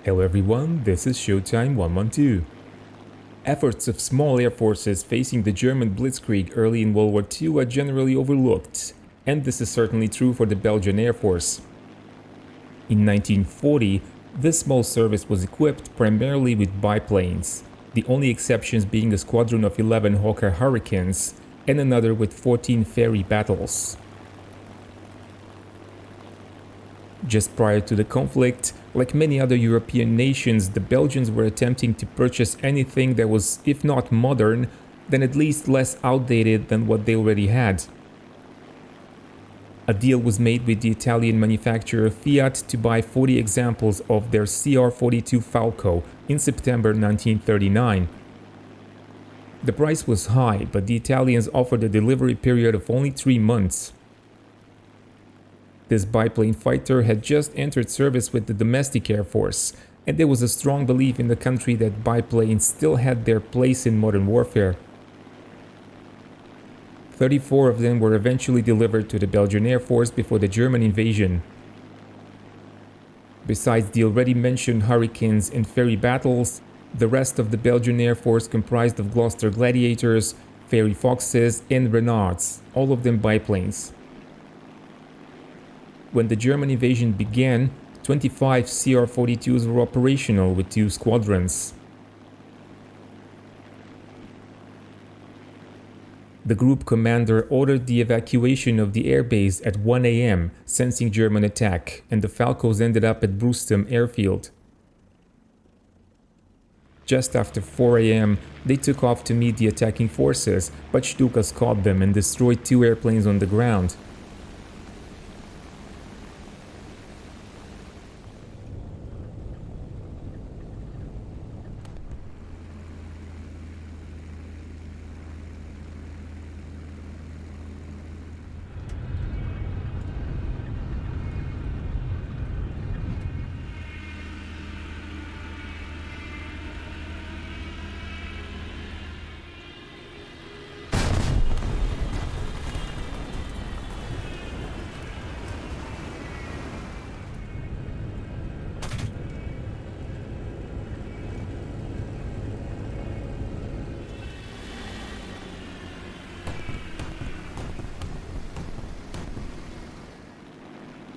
Hello everyone, this is Showtime 112. Efforts of small air forces facing the German blitzkrieg early in World War II are generally overlooked, and this is certainly true for the Belgian Air Force. In 1940, this small service was equipped primarily with biplanes, the only exceptions being a squadron of 11 Hawker Hurricanes and another with 14 ferry battles. Just prior to the conflict, like many other European nations, the Belgians were attempting to purchase anything that was, if not modern, then at least less outdated than what they already had. A deal was made with the Italian manufacturer Fiat to buy 40 examples of their CR.42 Falco in September 1939. The price was high, but the Italians offered a delivery period of only 3 months. This biplane fighter had just entered service with the domestic air force, and there was a strong belief in the country that biplanes still had their place in modern warfare. 34 of them were eventually delivered to the Belgian Air Force before the German invasion. Besides the already mentioned Hurricanes and ferry battles, the rest of the Belgian Air Force comprised of Gloucester Gladiators, Fairey Foxes, and Renards, all of them biplanes. When the German invasion began, 25 CR.42s were operational with 2 squadrons. The group commander ordered the evacuation of the airbase at 1 a.m., sensing German attack, and the Falcos ended up at Brustem airfield. Just after 4 a.m., they took off to meet the attacking forces, but Stukas caught them and destroyed 2 airplanes on the ground.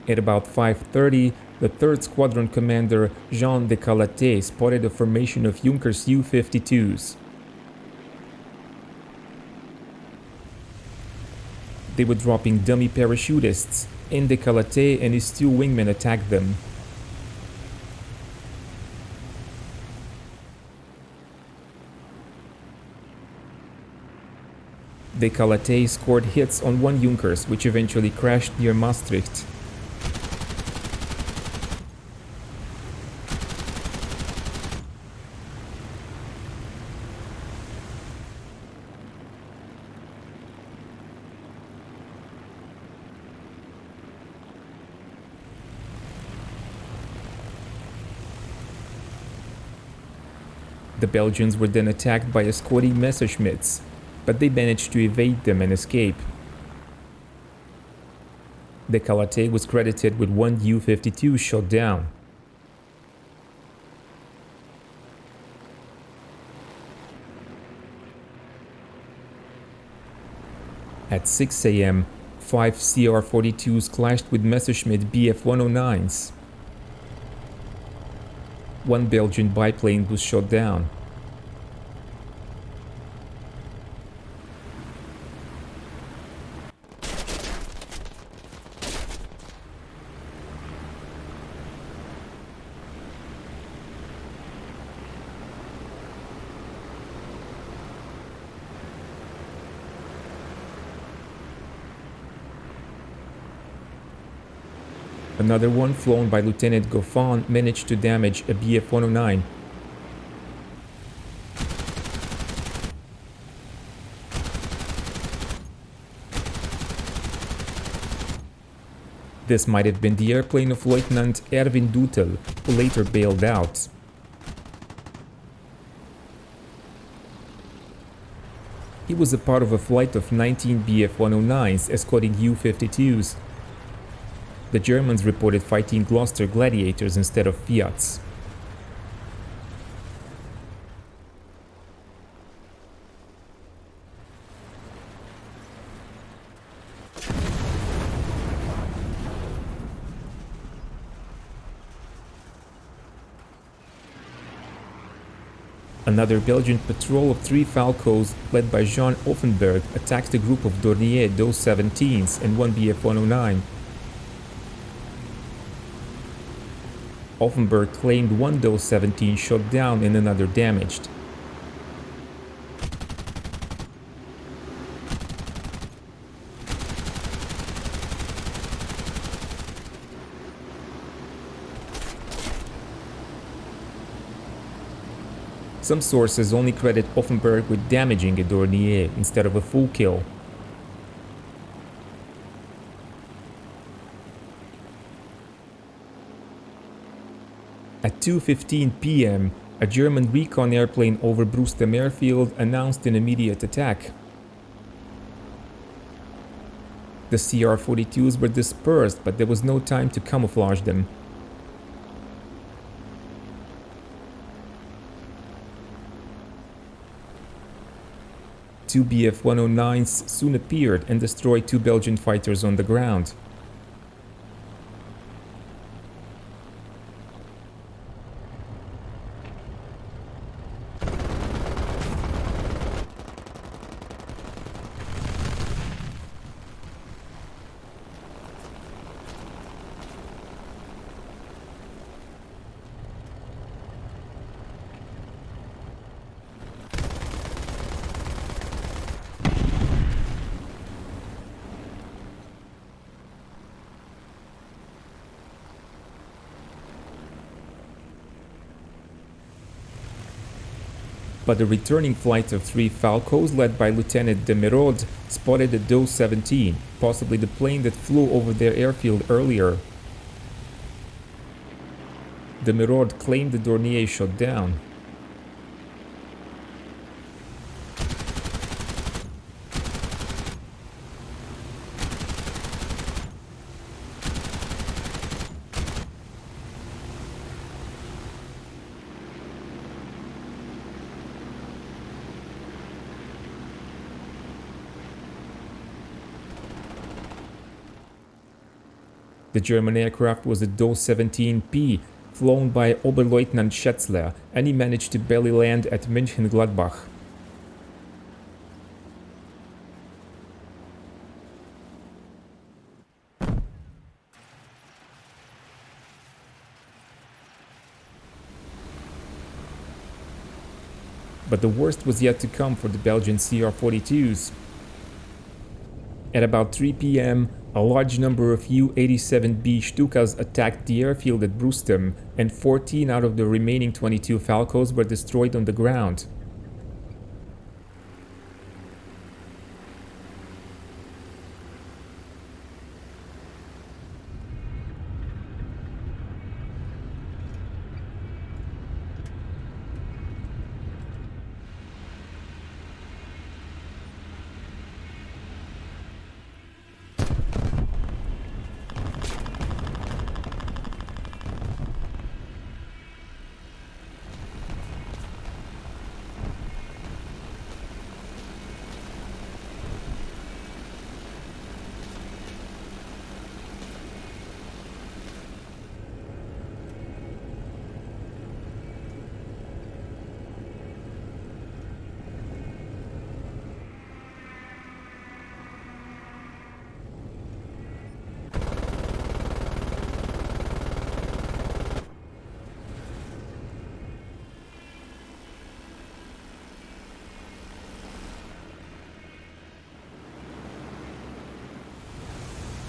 At about 5:30, the 3rd Squadron Commander Jean de Calatet spotted a formation of Junkers U-52s. They were dropping dummy parachutists, and de Calatet and his 2 wingmen attacked them. De Calatet scored hits on 1 Junkers, which eventually crashed near Maastricht. The Belgians were then attacked by escorting Messerschmitts, but they managed to evade them and escape. De Calatet was credited with 1 U-52 shot down. At 6 a.m., 5 CR.42s clashed with Messerschmitt Bf-109s. 1 Belgian biplane was shot down. Another one, flown by Lieutenant Goffin, managed to damage a Bf-109. This might have been the airplane of Lieutenant Erwin Dutel, who later bailed out. He was a part of a flight of 19 Bf-109s escorting U-52s. The Germans reported fighting Gloucester Gladiators instead of Fiats. Another Belgian patrol of 3 Falcos, led by Jean Offenberg, attacked a group of Dornier DOS 17s and 1 Bf-109. Offenberg claimed 1 DOS 17 shot down and another damaged. Some sources only credit Offenberg with damaging a Dornier instead of a full kill. At 2:15 p.m., a German recon airplane over Brustem airfield announced an immediate attack. The CR-42s were dispersed, but there was no time to camouflage them. Two Bf-109s soon appeared and destroyed 2 Belgian fighters on the ground. But a returning flight of 3 Falcos led by Lieutenant de Merode spotted a DOS 17, possibly the plane that flew over their airfield earlier. De Merode claimed the Dornier shot down. The German aircraft was a DOS 17P, flown by Oberleutnant Schätzler, and he managed to belly land at München-Gladbach. But the worst was yet to come for the Belgian CR-42s. At about 3 p.m., a large number of U-87B Stukas attacked the airfield at Brustem, and 14 out of the remaining 22 Falcos were destroyed on the ground.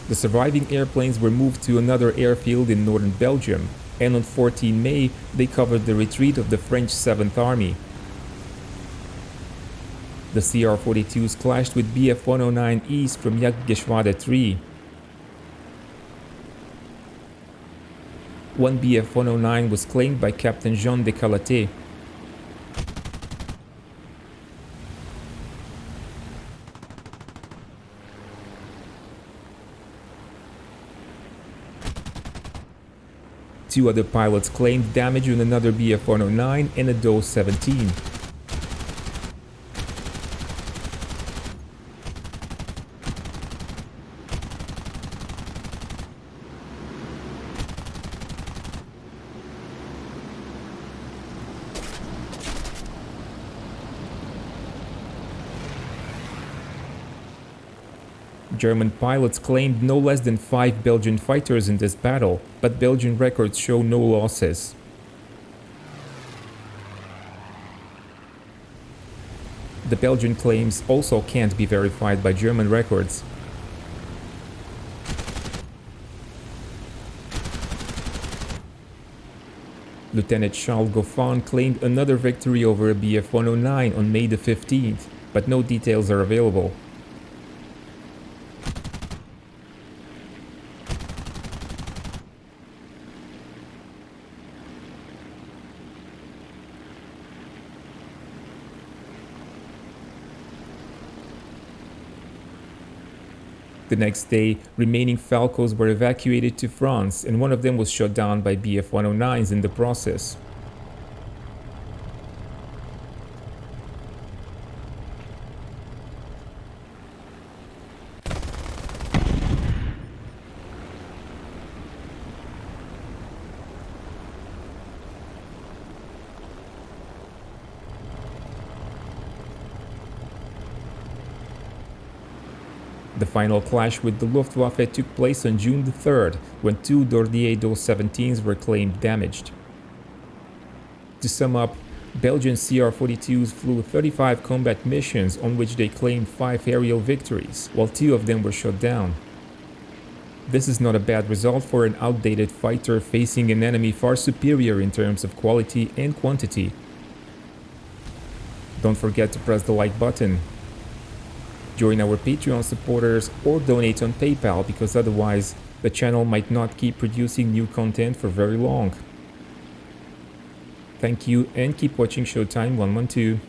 The surviving airplanes were moved to another airfield in northern Belgium, and on 14 May they covered the retreat of the French 7th Army. The CR-42s clashed with Bf-109Es from Jagdgeschwader 3. One Bf-109 was claimed by Captain Jean de Calaté. Two other pilots claimed damage on another Bf-109 and a DOS 17. German pilots claimed no less than 5 Belgian fighters in this battle, but Belgian records show no losses. The Belgian claims also can't be verified by German records. Lieutenant Charles Goffin claimed another victory over a Bf 109 on May the 15th, but no details are available. The next day, remaining Falcos were evacuated to France, and one of them was shot down by Bf 109s in the process. The final clash with the Luftwaffe took place on June the 3rd, when 2 Dornier Do-17s were claimed damaged. To sum up, Belgian CR-42s flew 35 combat missions on which they claimed 5 aerial victories, while 2 of them were shot down. This is not a bad result for an outdated fighter facing an enemy far superior in terms of quality and quantity. Don't forget to press the like button. Join our Patreon supporters or donate on PayPal, because otherwise the channel might not keep producing new content for very long. Thank you and keep watching Showtime 112.